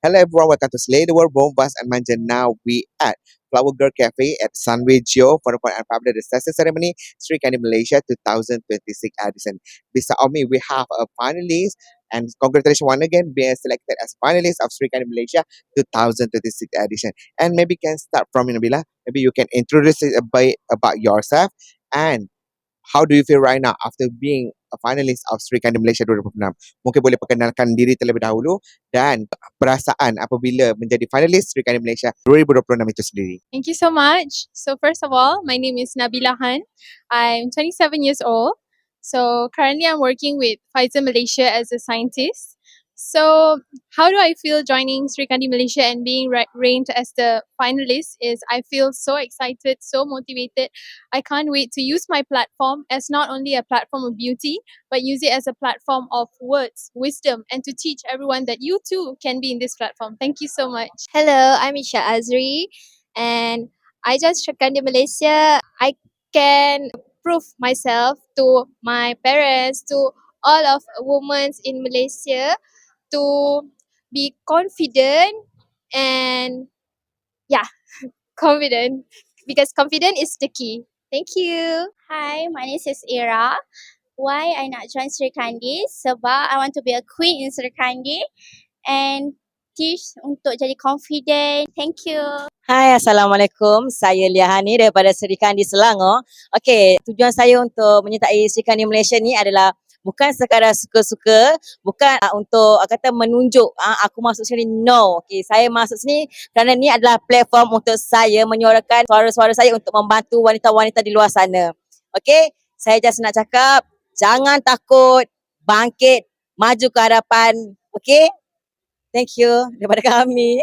Hello everyone, welcome to Slay the World, Bombas and Manja. Now we at Flower Girl Cafe at Sunway Geo for the and public reception ceremony, Sri Kandi Malaysia 2026 edition. Beside me, we have a finalist and congratulations once again being selected as finalist of Sri Kandi Malaysia 2026 edition. And maybe can start from Nabila. Maybe you can introduce it a bit about yourself and how do you feel right now after being a finalist of Sri Kandi Malaysia 2026? Mungkin boleh perkenalkan diri terlebih dahulu dan perasaan apabila menjadi finalis Sri Kandi Malaysia 2026 itu sendiri. Thank you so much. So first of all, my name is Nabila Han. I'm 27 years old. So currently I'm working with Pfizer Malaysia as a scientist. So how do I feel joining Sri Kandi Malaysia and being ranked as the finalist is I feel so excited, so motivated. I can't wait to use my platform as not only a platform of beauty, but use it as a platform of words, wisdom, and to teach everyone that you too can be in this platform. Thank you so much. Hello, I'm Isha Azri, and I just Kandi Malaysia. I can prove myself to my parents, to all of women in Malaysia, to be confident and yeah, confident because confident is the key. Thank you. Hi, my name is Ira. Why I nak join Sri Kandi? Sebab I want to be a queen in Sri Kandi and teach untuk jadi confident. Thank you. Hai, Assalamualaikum. Saya Liahani daripada Sri Kandi Selangor. Okey, tujuan saya untuk menyertai Sri Kandi Malaysia ni adalah bukan sekadar suka-suka, bukan untuk kata menunjuk aku masuk sini. No. Okey, saya masuk sini kerana ni adalah platform untuk saya menyuarakan suara-suara saya untuk membantu wanita-wanita di luar sana. Okey, saya just nak cakap jangan takut, bangkit, maju ke hadapan. Okey? Thank you daripada kami.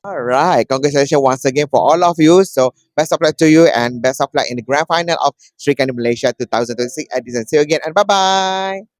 Alright, congratulations once again for all of you. So best of luck to you and best of luck in the grand final of Sri Kandi Malaysia 2026 edition. See you again and bye bye.